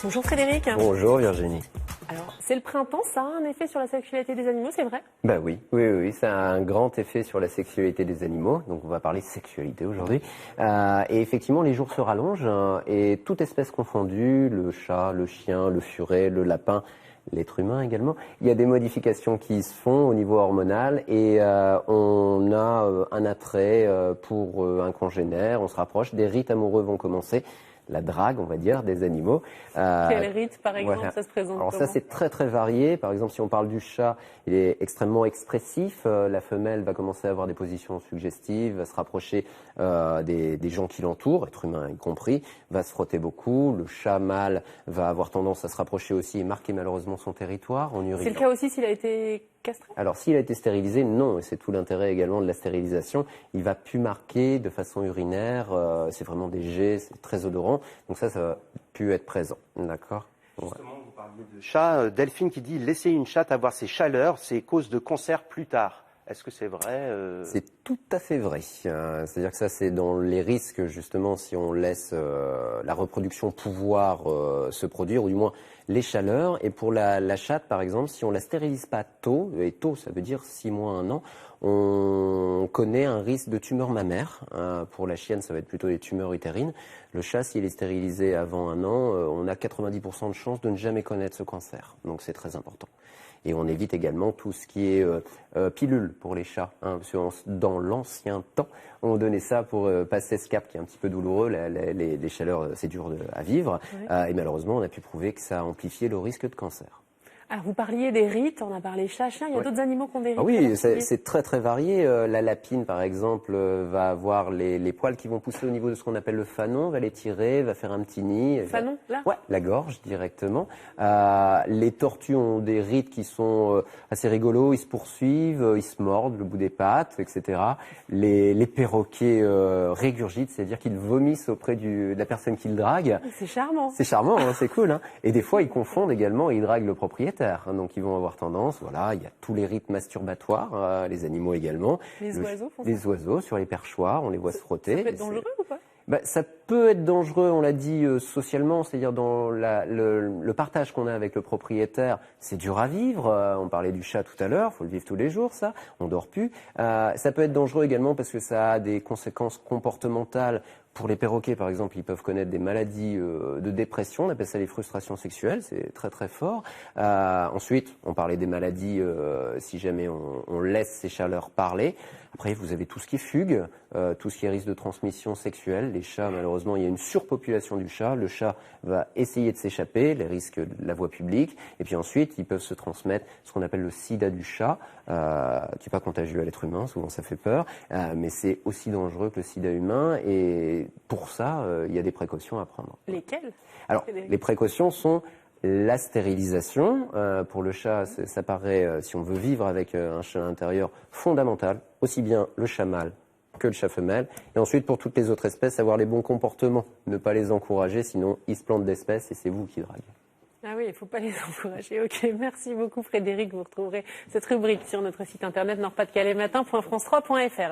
Bonjour Frédéric. Bonjour Virginie. Alors, c'est le printemps, ça a un effet sur la sexualité des animaux, c'est vrai? Oui, ça a un grand effet sur la sexualité des animaux. Donc on va parler sexualité aujourd'hui. Et effectivement, les jours se rallongent et toute espèce confondue, le chat, le chien, le furet, le lapin, l'être humain également, il y a des modifications qui se font au niveau hormonal et on a un attrait pour un congénère, on se rapproche, des rites amoureux vont commencer. La drague, on va dire, des animaux. Quel rite, par exemple, voilà. ça se présente Alors comment? ça, c'est très très varié. Par exemple, si on parle du chat, il est extrêmement expressif. La femelle va commencer à avoir des positions suggestives, va se rapprocher des gens qui l'entourent, être humain y compris, va se frotter beaucoup. Le chat mâle va avoir tendance à se rapprocher aussi et marquer malheureusement son territoire en urinant. C'est le cas aussi s'il a été castré? Alors s'il a été stérilisé, non, et c'est tout l'intérêt également de la stérilisation. Il va plus marquer de façon urinaire, c'est vraiment des jets, c'est très odorant, donc ça va plus être présent, d'accord? Justement, vous parliez de chat. Delphine qui dit « Laisser une chatte avoir ses chaleurs, c'est cause de cancer plus tard ». Est-ce que c'est vrai C'est tout à fait vrai. C'est-à-dire que ça, c'est dans les risques, justement, si on laisse la reproduction pouvoir se produire, ou du moins les chaleurs. Et pour la chatte, par exemple, si on la stérilise pas tôt, et tôt, ça veut dire 6 mois, 1 an, on connaît un risque de tumeur mammaire. Pour la chienne, ça va être plutôt des tumeurs utérines. Le chat, s'il est stérilisé avant 1 an, on a 90% de chances de ne jamais connaître ce cancer. Donc c'est très important. Et on évite également tout ce qui est pilule pour les chats. Parce que dans l'ancien temps, on donnait ça pour passer ce cap qui est un petit peu douloureux. Les chaleurs, c'est dur à vivre. Et malheureusement, on a pu prouver que ça a amplifié le risque de cancer. Alors, vous parliez des rites, on a parlé chat, chien, il y a d'autres animaux qui ont des rites? Oui, c'est très très varié. La lapine, par exemple, va avoir les poils qui vont pousser au niveau de ce qu'on appelle le fanon, va les tirer, va faire un petit nid. Fanon, là? Ouais, la gorge directement. Les tortues ont des rites qui sont assez rigolos, ils se poursuivent, ils se mordent le bout des pattes, etc. Les perroquets régurgitent, c'est-à-dire qu'ils vomissent auprès de la personne qu'ils draguent. C'est charmant. C'est charmant, hein, c'est cool. Hein. Et des fois, ils confondent également et ils draguent le propriétaire. Donc ils vont avoir tendance, voilà, il y a tous les rites masturbatoires, les animaux également. Les oiseaux font ça? Les oiseaux sur les perchoirs, on les voit se frotter. Ça peut être dangereux ou pas? Ça peut être dangereux, on l'a dit socialement, c'est-à-dire dans le partage qu'on a avec le propriétaire, c'est dur à vivre. On parlait du chat tout à l'heure, faut le vivre tous les jours, ça, on dort plus. Ça peut être dangereux également parce que ça a des conséquences comportementales. Pour les perroquets, par exemple, ils peuvent connaître des maladies de dépression, on appelle ça les frustrations sexuelles, c'est très très fort. Ensuite, on parlait des maladies si jamais on laisse ces chaleurs parler. Après, vous avez tout ce qui est fugue, tout ce qui est risque de transmission sexuelle. Les chats, malheureusement, il y a une surpopulation du chat. Le chat va essayer de s'échapper, les risques de la voie publique. Et puis ensuite, ils peuvent se transmettre ce qu'on appelle le sida du chat, qui n'est pas contagieux à l'être humain, souvent ça fait peur, mais c'est aussi dangereux que le sida humain. Et pour ça, il y a des précautions à prendre. Lesquelles? Alors, les précautions sont la stérilisation. Pour le chat, ça paraît, si on veut vivre avec un chat à l'intérieur, fondamental. Aussi bien le chat mâle que le chat femelle. Et ensuite, pour toutes les autres espèces, avoir les bons comportements. Ne pas les encourager, sinon ils se plantent d'espèces et c'est vous qui draguez. Ah oui, il ne faut pas les encourager. Ok, merci beaucoup Frédéric. Vous retrouverez cette rubrique sur notre site internet nordpasdecalaismatin.france3.fr.